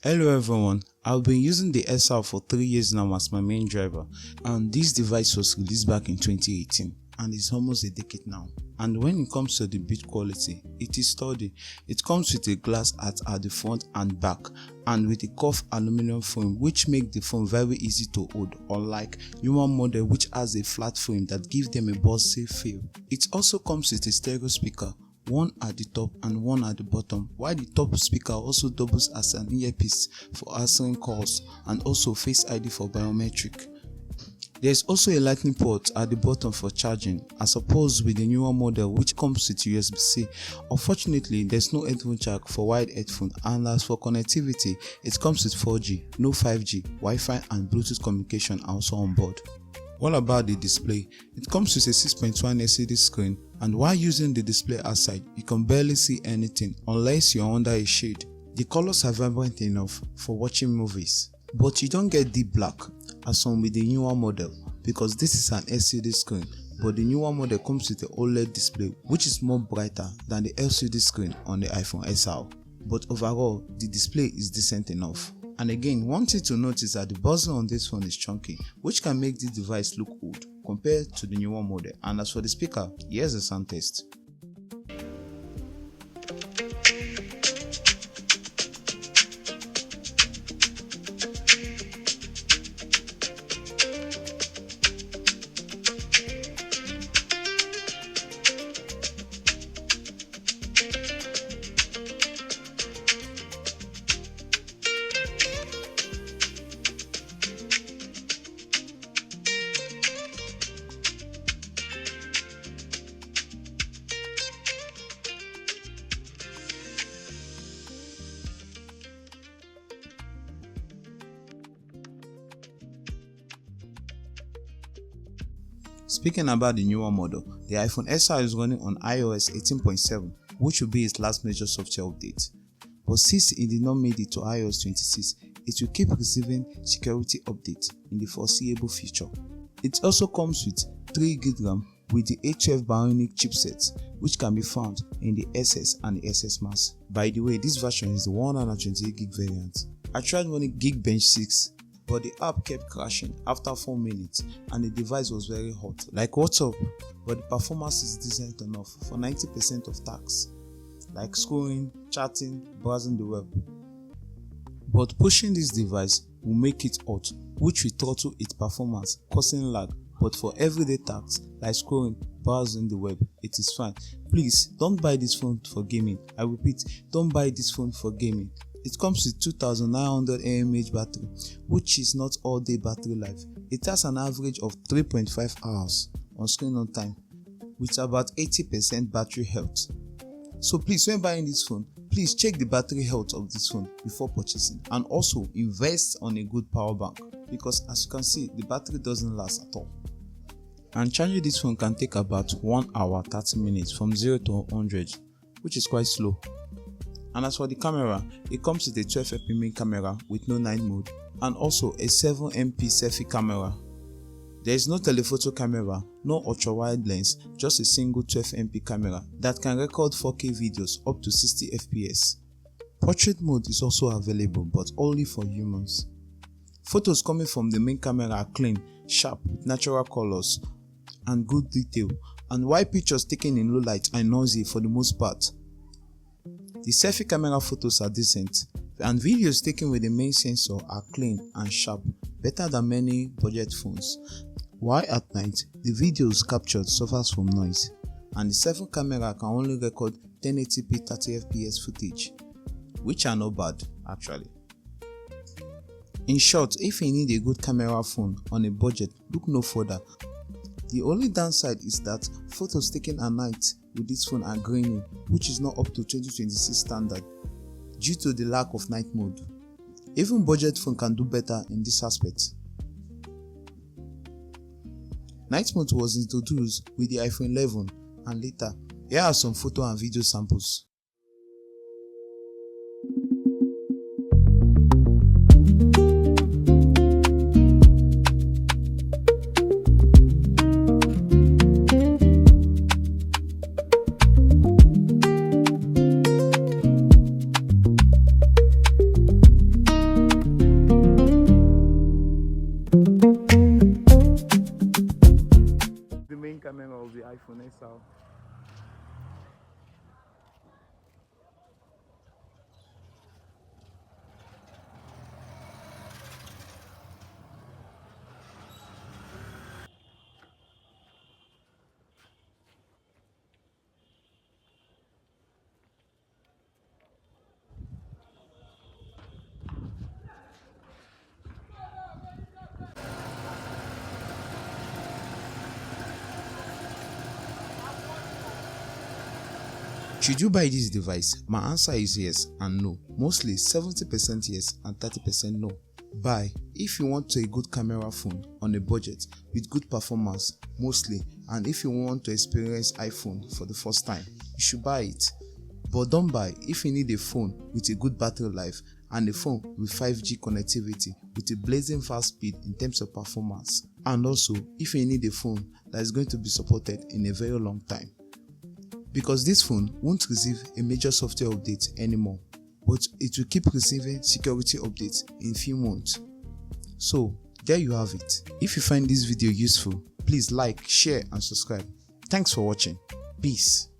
Hello everyone, I've been using the SR for 3 years now as my main driver, and this device was released back in 2018 and it's almost a decade now. And when it comes to the build quality, it is sturdy. It comes with a glass at the front and back and with a curved aluminum frame which makes the phone very easy to hold, unlike newer model which has a flat frame that gives them a bossy feel. It also comes with a stereo speaker, one at the top and one at the bottom, while the top speaker also doubles as an earpiece for answering calls and also Face ID for biometric. There is also a lightning port at the bottom for charging, as opposed with the newer model which comes with USB-C. Unfortunately, there is no headphone jack for wired headphone, and as for connectivity, it comes with 4G, no 5G, Wi-Fi and Bluetooth communication are also on board. What about the display? It comes with a 6.1 LCD screen, and while using the display outside, you can barely see anything unless you're under a shade. The colors are vibrant enough for watching movies, but you don't get deep black as some with the newer model, because this is an LCD screen, but the newer model comes with an OLED display which is more brighter than the LCD screen on the iPhone XR. But overall, the display is decent enough. And again, one thing to note is that the bezel on this phone is chunky, which can make this device look old compared to the newer model. And as for the speaker, here's a sound test. Speaking about the newer model, the iPhone XR is running on iOS 18.7, which will be its last major software update. But since it did not make it to iOS 26, it will keep receiving security updates in the foreseeable future. It also comes with 3GB RAM with the A12 Bionic chipset, which can be found in the SS and the SS Max. By the way, this version is the 128GB variant. I tried running Geekbench 6, but the app kept crashing after 4 minutes and the device was very hot. Like, what's up? But the performance is decent enough for 90% of tasks, like scrolling, chatting, browsing the web. But pushing this device will make it hot, which will throttle its performance, causing lag. But for everyday tasks like scrolling, browsing the web, it is fine. Please don't buy this phone for gaming. I repeat, don't buy this phone for gaming. It comes with 2900 mAh battery, which is not all day battery life. It has an average of 3.5 hours on screen on time, with about 80% battery health. So please, when buying this phone, please check the battery health of this phone before purchasing, and also invest on a good power bank, because as you can see, the battery doesn't last at all. And charging this phone can take about 1 hour 30 minutes from 0 to 100, which is quite slow. And as for the camera, it comes with a 12MP main camera with no night mode and also a 7MP selfie camera. There is no telephoto camera, no ultra wide lens, just a single 12MP camera that can record 4K videos up to 60fps. Portrait mode is also available, but only for humans. Photos coming from the main camera are clean, sharp with natural colors and good detail, and while pictures taken in low light are noisy for the most part. The selfie camera photos are decent, and videos taken with the main sensor are clean and sharp, better than many budget phones. While at night, the videos captured suffers from noise, and the selfie camera can only record 1080p 30fps footage, which are not bad actually. In short, if you need a good camera phone on a budget, look no further. The only downside is that photos taken at night with this phone are grainy, which is not up to 2026 standard due to the lack of night mode. Even budget phone can do better in this aspect. Night mode was introduced with the iPhone 11 and later. Here are some photo and video samples. Should you buy this device? My answer is yes and no. Mostly 70% yes and 30% no. Buy if you want a good camera phone on a budget with good performance mostly, and if you want to experience iPhone for the first time, you should buy it. But don't buy if you need a phone with a good battery life and a phone with 5G connectivity with a blazing fast speed in terms of performance, and also if you need a phone that is going to be supported in a very long time. Because this phone won't receive a major software update anymore, but it will keep receiving security updates in few months. So there you have it. If you find this video useful, please like, share and subscribe. Thanks for watching. Peace.